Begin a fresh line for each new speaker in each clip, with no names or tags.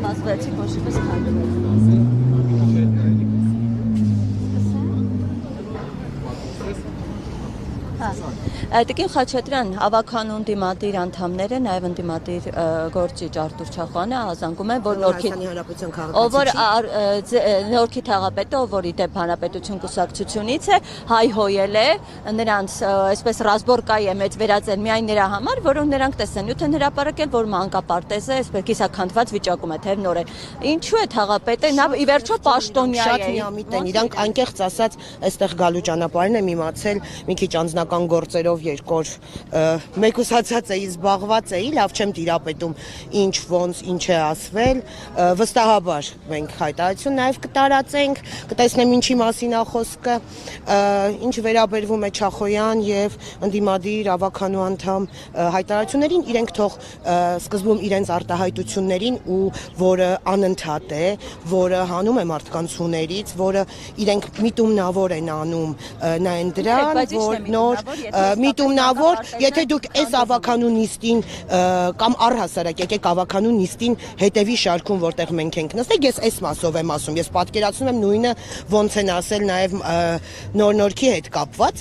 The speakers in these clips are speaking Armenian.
Կազմեցիք, ոչ իպես քայլում։ Տիկին Խաչատրյան, ավականուն դիմադիր անդամները, նաև ընդդիմադիր գործիչ Արտուր Չախոյանը ազանգում են, որ Նորքի թաղապետը, ով որ ի դեպ Հանրապետություն կուսակցությունից է, հայհոյել է նրանց այսպես ռազմորկայի է մեծ վերածել միայն նրա համար, որոնք նրանք տեսանյութ են հրապարակել, որ մանկապարտեզը այսպես կիսաքանդված վիճակում է, թեև նորեն։ Ինչու է թաղապետը, նա ի վերջո պաշտոնյա է։
Շատ միամիտ են, իրանք անկեղծ ասած, այստեղ գալու ճանապարհին եմ իմացել, մի քիչ անձնական գործերով երկոր մեկուսացած էի, զբաղված էի, լավ չեմ տիրապետում ինչ ոնց ինչ է ասվել, վստահաբար մենք հայտարարություն նաև կտարածենք, կտեսնեմ ինչի մասին է խոսքը, ինչ վերաբերվում է Չախոյան եւ ընդդիմադիր ավականու անդամ հայտարարություններին, իրենք թող սկզբում իրենց արտահայտություններին ու որը անընդհատ է, որը հանում է մարդկանց հուներից, որը իրենք միտումնավոր են անում նայեն դրան, որ նոր միտումնավոր, եթե դուք այս ավականու նիստին կամ առհասարակ եկեք ավականու նիստին հետևի շարքում, որտեղ մենք ենք նստել, ես այս մասով եմ ասում, ես պատկերացնում եմ նույնը ոնց են ասել նաև Նորքի հետ կապված,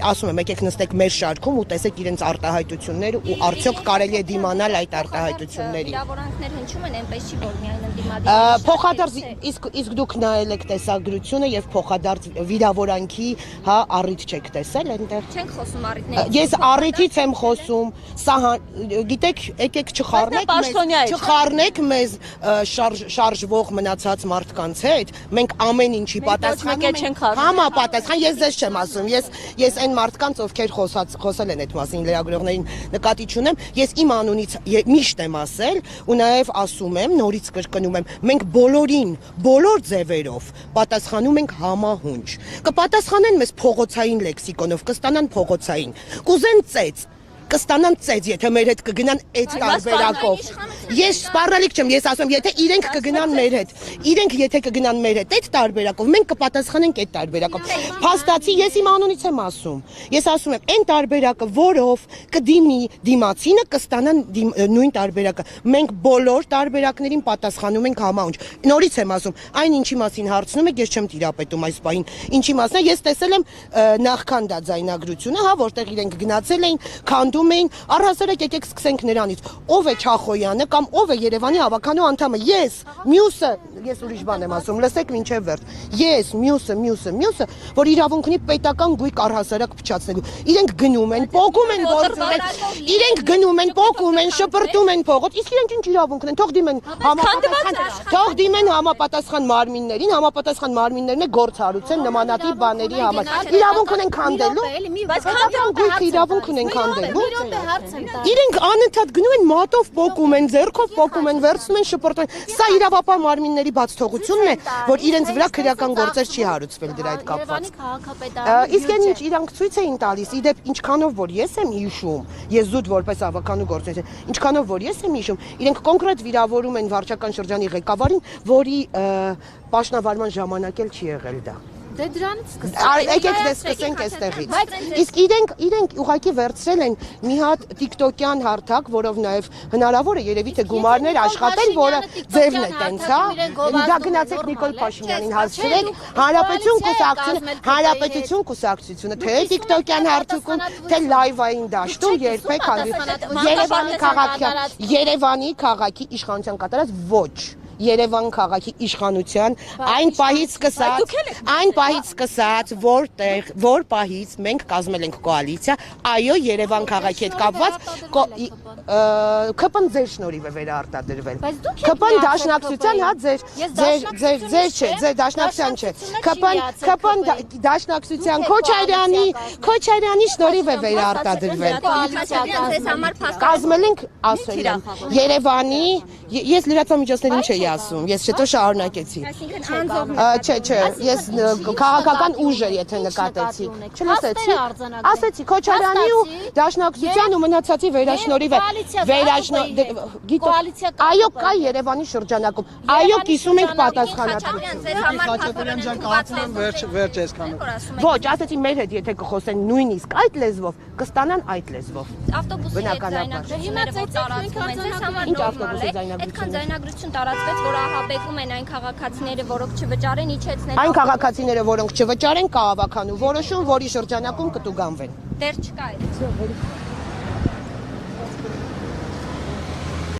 ասում եմ, եկեք նստեք մեր շարքում ու տեսեք իրենց արտահայտությունները ու արդյոք կարելի է դիմանալ այդ արտահայտություններին։
Վիրավորանքներ հնչում են, այնպես չի, որ միայն ընդդիմադիր։
Փոխադարձ իսկ դուք նայել եք տեսագրությունը եւ փոխադարձ վիրավորանքի, հա, առիթ չեք տեսել այնտեղ։
Չենք խոսում առիթներից։
Ես առիթից եմ խոսում, սա գիտեք, եկեք չխառնեք մեզ շարժվող մնացած մարդկանց հետ, մենք ամեն ինչի պատասխանում ենք համապատասխան, ես ձեզ չեմ ասում, ես այն մարդկանց, ովքեր խոսել են այդ մասին լրագրողներին նկատի չունեմ, ես իմ անունից միշտ եմ ասել ու նաև ասում եմ, նորից կրկնում եմ, մենք բոլորին, բոլոր ձևերով պատասխանում ենք համահունչ։ Կպատասխանեն մեզ փողոցային լեքսիկոնով, կստանան փողոցային, կուզեն ծեծ, կստանան ծեծ, եթե մեր հետ կգնան այդ տարբերակով։ Ես սպառնալիք չեմ, ես ասում եմ, եթե իրենք կգնան մեր հետ, իրենք եթե կգնան մեր հետ այդ տարբերակով, մենք կպատասխանենք այդ տարբերակով։ Փաստացի ես իմ անունից եմ ասում։ Ես ասում եմ, այն տարբերակը, որով կդիմի դիմացինը, կստանան նույն տարբերակը։ Մենք բոլոր տարբերակներին պատասխանում ենք համահունչ։ Նորից եմ ասում, այն ինչի մասին հարցնում եք, ես չեմ տիրապետում այս բանին։ Ինչի մասն է, ես տեսել եմ նախքան դա ձայնագրությունը, հա, որտեղ իրենք գնացել էին, քանդում էին, առհասարակ եկեք սկսենք նրանից, ով է Չախոյանը կամ ով է Երևանի ավականու անդամը, ես, մյուսը, ես ուրիշ բան եմ ասում, լսեք մինչև վերջ, ես, մյուսը, որ իրավունք ունի պետական գույք առհասարակ փչացնելու, իրենք գնում են, պոկում են գործում, իրենք գնում են, պոկում են, շպրտում են փողոց, իսկ իրենք ինչ իրավունք ունեն, թող դիմեն համապատասխան մարմիններին, համապատասխան մարմիններն է գործ հարուցեն նմանատիպ բաների համար, իրավունք ունեն քանդելու, իրավունք ունեն քանդելու։ Իրենք անընդհատ գնում են մատով պոկում են, ձեռքով պոկում են, վերցնում են, շպրտում են։ Սա իրավապահ մարմինների բացթողությունն է, որ իրենց վրա քրեական գործեր չի հարուցվել դրա հետ կապված։ Իսկ այն ինչ իրանք ցույց էին տալիս, իդեպ ինչքանով որ ես եմ հիշում, ես զուտ որպես ավականու գործիչ, ինչքանով որ ես եմ հիշում, իրենք կոնկրետ վիրավորում են վարչական շրջանի ղեկավարին, որի պաշտոնավարման ժամանակ էլ չի եղել դա։
Դե դրանից
եկեք սկսենք այստեղից։ Իսկ իրենք ուղղակի վերցրել են մի հատ TikTok-յան հարթակ, որով նաև հնարավոր է երևի թե գումարներ աշխատել, որը ձևն է տենց, հա։ Դա գնացեք Նիկոլ Փաշինյանին հասցրեք, Հանրապետություն կուսակցությունը, թե TikTok-յան հարթակում, թե լայվային դաշտում երբեք Երևանի քաղաքի իշխանության կատարած ոչ Երևան քաղաքի իշխանության այն պահից սկսած, որ պահից մենք կազմել ենք կոալիցիա, այո, Երևան քաղաքի հետ կապված ԿՊ-ն ձեր շնորհիվ է վերարտադրվել։ ԿՊ-ն դաշնակցության, հա, ձեր դաշնակցության չէ։ ԿՊ-ն դաշնակցության Քոչարյանի շնորհիվ է վերարտադրվել։ Կազմել ենք, ասել եմ, Երևանի, ես լրատվամիջոցներին չէի ասում, ես չէ, շարունակեցի։ Չէ, ես քաղաքական ուժ էր, եթե նկատեցիք։ Չլսեցի։ Ասեցի Քոչարյանի ու դաշնակցության ու մնացածի վերաշնորհիվ է։ Այո, կա Երևանի շրջանակում։ Այո, կիսում ենք պատասխանատվություն։
Խաչատրյան ջան, կարծում եմ վերջ այսքանը։
Ոչ, ասեցի մեր հետ եթե կխոսեն նույնիսկ այդ լեզվով, կստանան այդ լեզվով։
Ավտոբուսի հետ ձայնագրությունները տարածվում են, ձեզ համար նորմալ է։ Այդքան ձայնագրություն տարածվեց, որ ահաբեկում են այն քաղաքացիները, որոնք չվճարեն, իջեցնել։
Այն քաղաքացիները, որոնք չվճարեն, կահավաքանու որոշում, որի շրջանակում կտուգանվեն։
Դեռ չկա այդ։